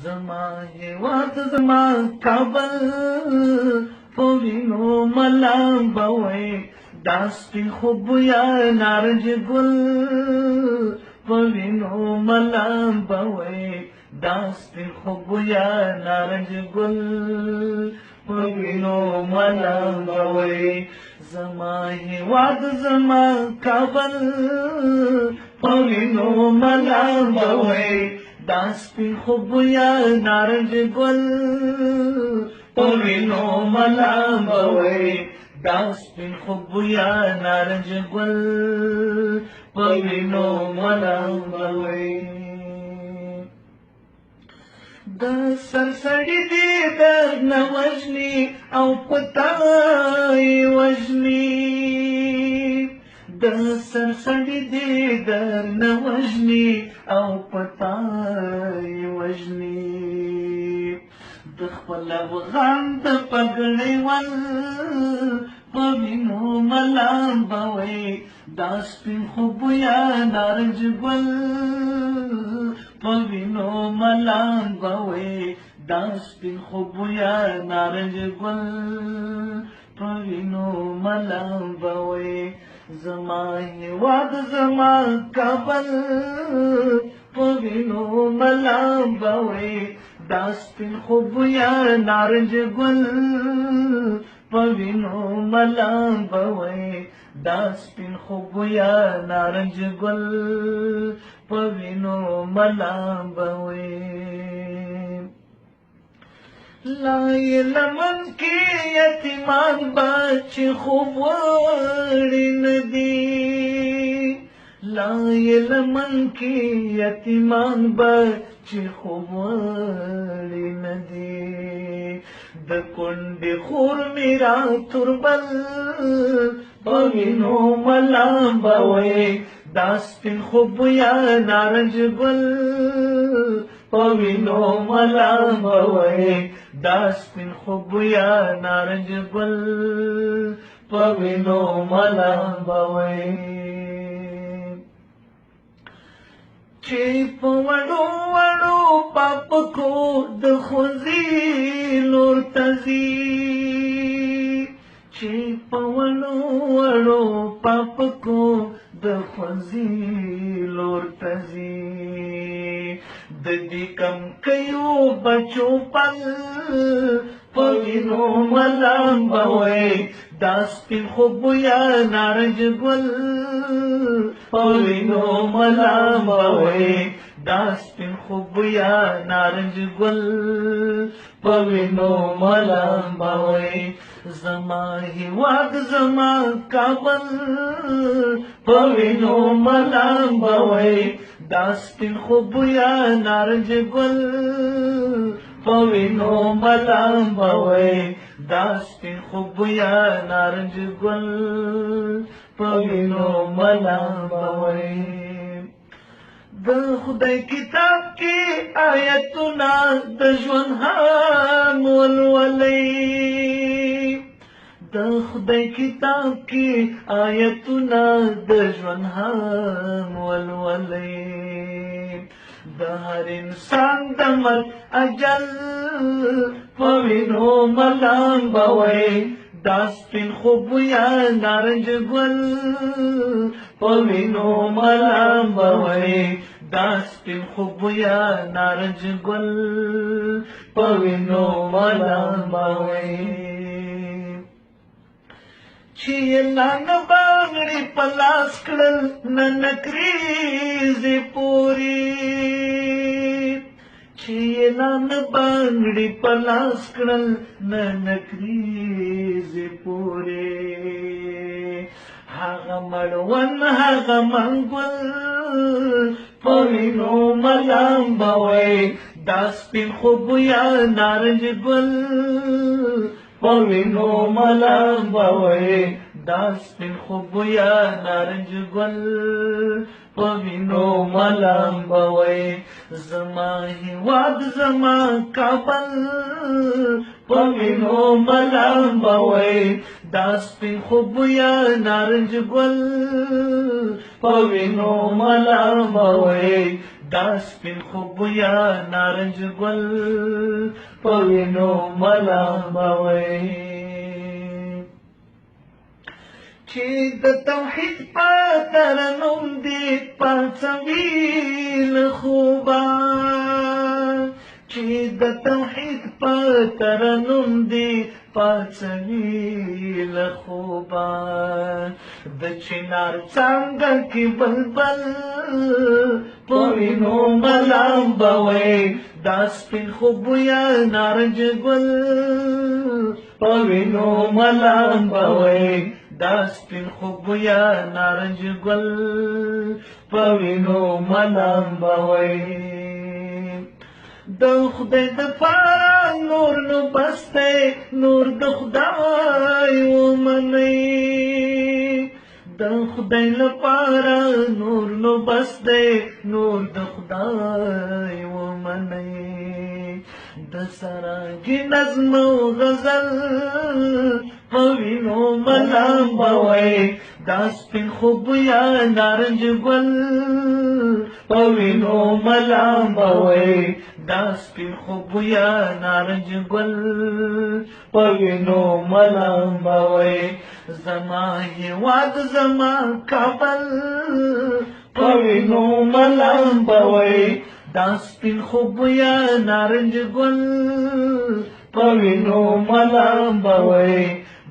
زما هیواد زما کابل په وینو ملام بوي دا سپین خوب یا نارنج ګل په وینو ملام بوي دا سپین خوب یا نارنج ګل په وینو ملام بوي زما هیواد زما کابل په وینو ملام بوي دا سپین خوب یا نارنج ګل په وینو ملام بوي دا سپین خوب یا نارنج ګل په وینو ملام بوي د سرسړي دې درنه وژني او پتای وژني د سرسړي دې درنه وژني او پتای وژني د خپل افغان د پګړۍ ول په وینو ملام بوي دا سپین خوب یا نارنج ګل په وینو ملام بوي دا سپین خوب یا نارنج ګل په وینو ملام بوي زما هیواد زما کابل په وینو ملام بوي دا سپین خوب یا نارنج ګل په وینو ملام بوي دا سپین خوب یا نارنج ګل په وینو ملام بوي لا لمن کې یتیمان بچ خوب وړي ندي لا لمن کې یتیمان بچ خوب وړي ندي د کونډې خور میرا تربل په وینو ملام بوي دا سپین خوب یا نارنج ګل په وینو ملام بوي دا سپین خوب یا نارنج ګل په وینو ملام بوي چې په وړو وړو پاپکو د خوځي لور تزي چې په وړو وړو پاپکو د خوځي لور تزي د دې کم کيو بچو پل په وینو ملام بوي دا سپین خوب یا نارنج ګل په وینو ملام بوي دا سپین خوب یا نارنج ګل په وینو ملام بوي زما هیواد زما کابل په وینو ملام بوي دا سپین خوب یا نارنج ګل په وینو ملام بوي دا سپین خوب یا نارنج ګل په وینو ملام بوي د خدای کتاب کې آیتونه د ژوند هم ولولئ د خدای کتاب کې آیتونه د ژوند هم ولولئ د هر انسان د مرګ اجل په وینو ملام بوي دا سپین خوب یا نارنج ګل په وینو ملام بوي دا سپین خوب یا نارنج ګل په وینو ملام بوي چې لان باغړي پلاس کړل ننکريزي پوري چې لان باغړي پلاس کړل ننکريزي پوري هغه مړون هغه منګل په وینو ملام بوي دا سپین خوب یا نارنج ګل په وینو ملام بوي دا سپین خوب یا نارنج ګل په وینو ملام بوي زما هیواد زما کابل په وینو ملام بوي دا سپین خوب یا نارنج ګل په وینو ملام بوي دا سپین خوبویا نارنج ګل په وینو ملامبوي چې د توحید په ترنم دې پاڅوي له خوبه چې د توحید په ترنم دې پاڅوي له خوبه د چنار څانګه کې بلبل په وینو ملامبوي دا سپین خوبویا نارنج ګل په وینو ملامبوي دا سپین خوبویا نارنج ګل په وینو ملامبوي د خدای د پاره نور نو بسته نور د خدای ومني د خدای لپاره نور نو بسته نور د خدای ومني د سراج نظم او غزل په وینو ملامبوي دا سپین خوبویا نارنج ګل په وینو ملامبوي دا سپین خوبویا نارنج ګل په وینو ملامبوي زما هیواد زما کابل په وینو ملامبوي دا سپین خوبویا نارنج ګل په وینو ملامبوي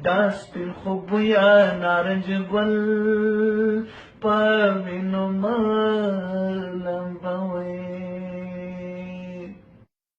دا سپین خوبویا نارنج ګل په وینو ملامبوي